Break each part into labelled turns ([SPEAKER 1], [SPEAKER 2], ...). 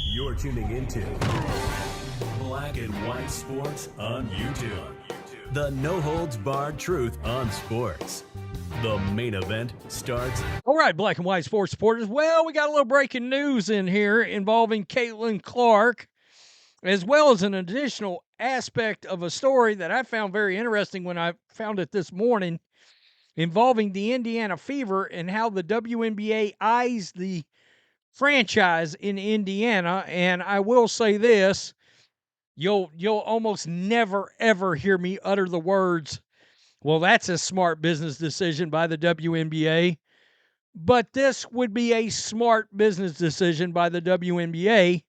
[SPEAKER 1] You're tuning into Black and White Sports on YouTube. The no-holds-barred truth on sports. The main event starts.
[SPEAKER 2] All right, Black and White Sports supporters. Well, we got a little breaking news in here involving Caitlin Clark, as well as an additional aspect of a story that I found very interesting when I found it this morning, involving the Indiana Fever and how the WNBA eyes the franchise in Indiana. And I will say this, you'll almost never, ever hear me utter the words, well, that's a smart business decision by the WNBA. But this would be a smart business decision by the WNBA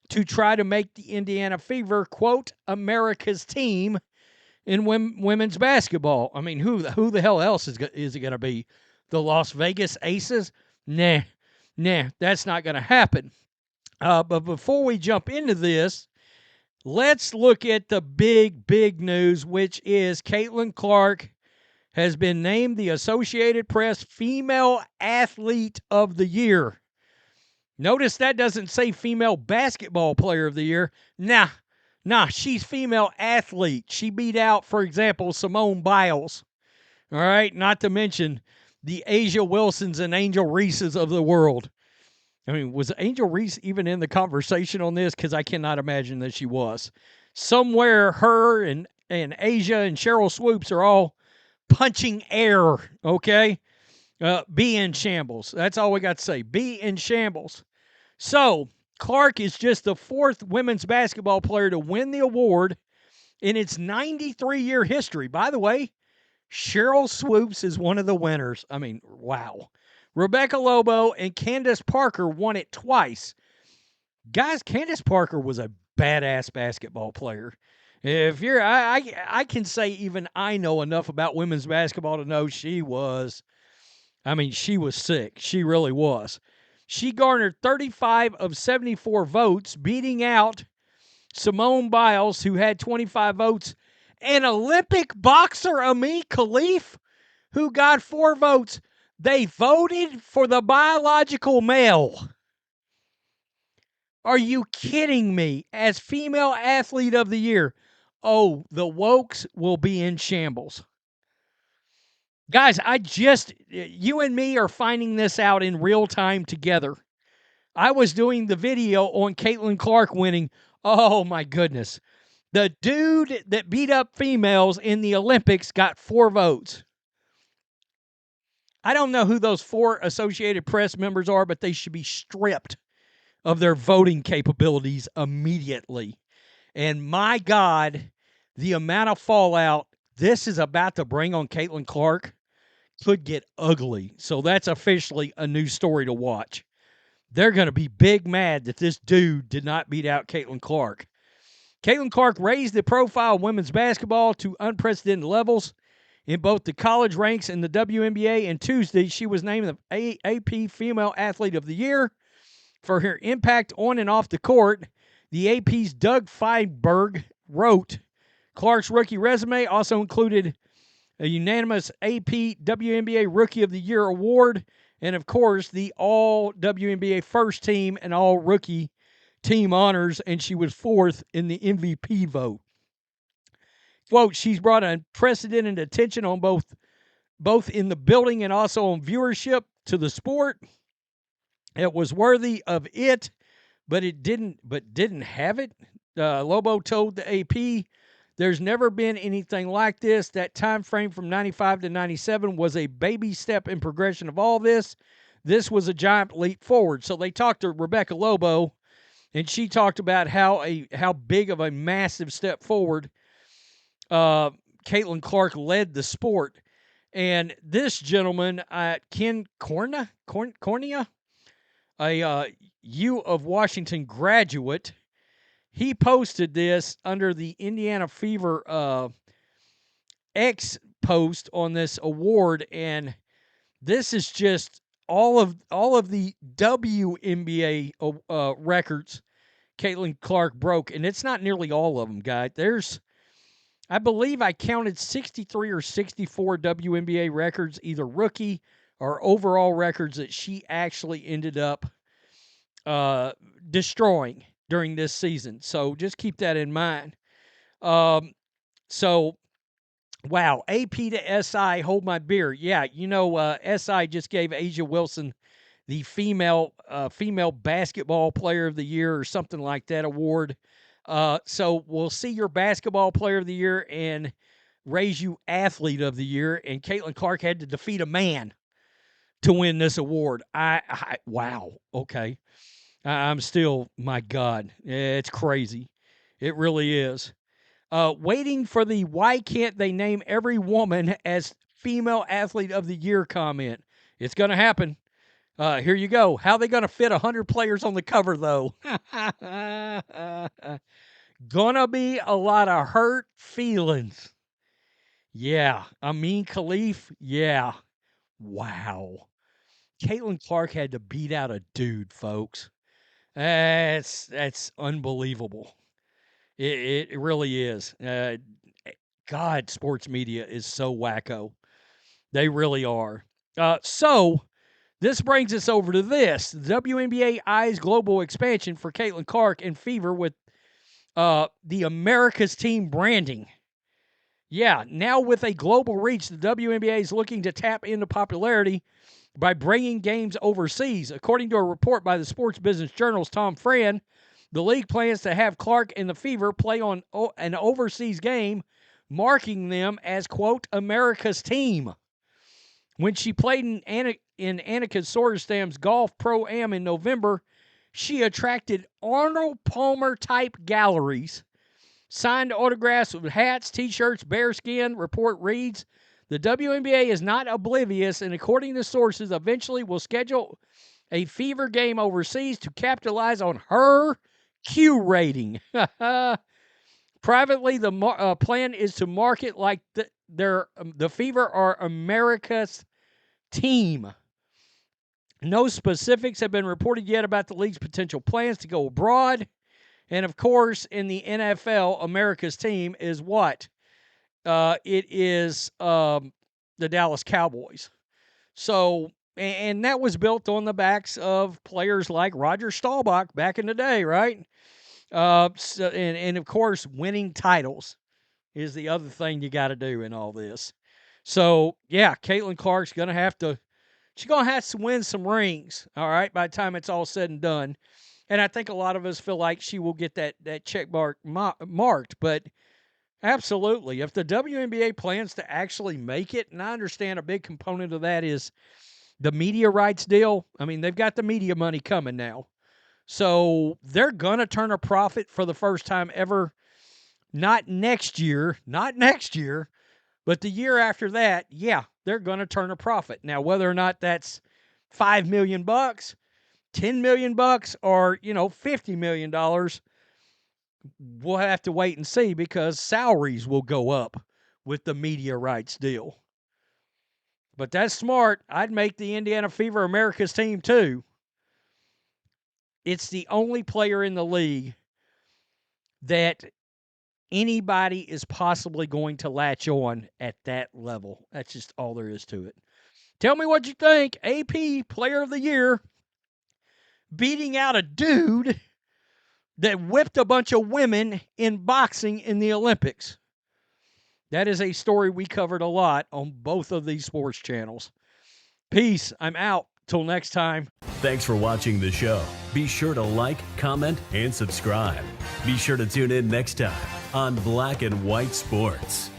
[SPEAKER 2] to try to make the Indiana Fever, quote, America's team in women's basketball. I mean, who the hell else is it going to be? The Las Vegas Aces? Nah, that's not going to happen. But before we jump into this, let's look at the big news, which is Caitlin Clark has been named the Associated Press Female Athlete of the Year. Notice that doesn't say Female Basketball Player of the Year. Nah, she's female athlete. She beat out, for example, Simone Biles. All right, not to mention the Asia Wilsons and Angel Reeses of the world. I mean, was Angel Reese even in the conversation on this? Because I cannot imagine that she was. Somewhere her and Asia and Cheryl Swoops are all punching air, okay? Be in shambles. That's all we got to say. Be in shambles. So, Clark is just the fourth women's basketball player to win the award in its 93-year history. By the way, Cheryl Swoops is one of the winners. I mean, wow. Rebecca Lobo and Candace Parker won it twice. Guys, Candace Parker was a badass basketball player. If you're, I can say even I know enough about women's basketball to know she was sick. She really was. She garnered 35 of 74 votes, beating out Simone Biles, who had 25 votes, and Olympic boxer Imane Khelif, who got 4 votes. They voted for the biological male. Are you kidding me? As Female Athlete of the Year. Oh, the wokes will be in shambles. Guys, you and me are finding this out in real time together. I was doing the video on Caitlin Clark winning. Oh, my goodness. The dude that beat up females in the Olympics got 4 votes. I don't know who those 4 Associated Press members are, but they should be stripped of their voting capabilities immediately. And my God, the amount of fallout this is about to bring on Caitlin Clark could get ugly. So that's officially a new story to watch. They're going to be big mad that this dude did not beat out Caitlin Clark. Caitlin Clark raised the profile of women's basketball to unprecedented levels in both the college ranks and the WNBA, and Tuesday she was named the AP Female Athlete of the Year for her impact on and off the court. The AP's Doug Feinberg wrote, Clark's rookie resume also included a unanimous AP WNBA Rookie of the Year award, and of course the All-WNBA First Team and All-Rookie Team honors, and she was 4th in the MVP vote. Quote, she's brought unprecedented attention on both in the building and also on viewership to the sport. It was worthy of it, but didn't have it. Lobo told the AP, there's never been anything like this. That time frame from 95 to 97 was a baby step in progression of all this. This was a giant leap forward. So they talked to Rebecca Lobo, and she talked about how big of a massive step forward Caitlin Clark led the sport. And this gentleman, Ken Cornea, a U of Washington graduate, he posted this under the Indiana Fever X post on this award, and this is just all of the WNBA records Caitlin Clark broke, and it's not nearly all of them, guys. I believe I counted 63 or 64 WNBA records, either rookie or overall records, that she actually ended up destroying during this season. So just keep that in mind. So, wow, AP to SI, hold my beer. Yeah, SI just gave Asia Wilson the female basketball player of the year or something like that award. So we'll see your basketball player of the year and raise you athlete of the year. And Caitlin Clark had to defeat a man to win this award. Wow. Okay. I'm still, my God, it's crazy. It really is. Waiting for the why can't they name every woman as female athlete of the year comment. It's going to happen. Here you go. How they going to fit 100 players on the cover, though? Gonna be a lot of hurt feelings. Yeah. Imane Khelif. Yeah. Wow. Caitlin Clark had to beat out a dude, folks. That's unbelievable. It really is. God, sports media is so wacko. They really are. So this brings us over to this. The WNBA eyes global expansion for Caitlin Clark and Fever with the America's Team branding. Yeah, now with a global reach, the WNBA is looking to tap into popularity by bringing games overseas. According to a report by the Sports Business Journal's Tom Fran, the league plans to have Clark and the Fever play on an overseas game, marking them as, quote, America's Team. When she played in Annika Sorenstam's Golf Pro-Am in November, she attracted Arnold Palmer-type galleries, signed autographs with hats, T-shirts, bearskin. Report reads, the WNBA is not oblivious, and according to sources, eventually will schedule a Fever game overseas to capitalize on her Q rating. Privately, the plan is to market like the Fever are America's team. No specifics have been reported yet about the league's potential plans to go abroad. And, of course, in the NFL, America's team is what? It is the Dallas Cowboys. So, and that was built on the backs of players like Roger Staubach back in the day, right? And of course, winning titles is the other thing you got to do in all this. So, yeah, Caitlin Clark's going to have to win some rings, all right, by the time it's all said and done. And I think a lot of us feel like she will get that check mark marked, but absolutely. If the WNBA plans to actually make it, and I understand a big component of that is the media rights deal. I mean, they've got the media money coming now. So they're going to turn a profit for the first time ever. Not next year, but the year after that, yeah, they're going to turn a profit. Now, whether or not that's $5 million, $10 million, or, $50 million, we'll have to wait and see because salaries will go up with the media rights deal. But that's smart. I'd make the Indiana Fever America's team too. It's the only player in the league that anybody is possibly going to latch on at that level. That's just all there is to it. Tell me what you think. AP Player of the Year beating out a dude that whipped a bunch of women in boxing in the Olympics. That is a story we covered a lot on both of these sports channels. Peace. I'm out. Till next time.
[SPEAKER 1] Thanks for watching the show. Be sure to like, comment, and subscribe. Be sure to tune in next time on Black and White Sports.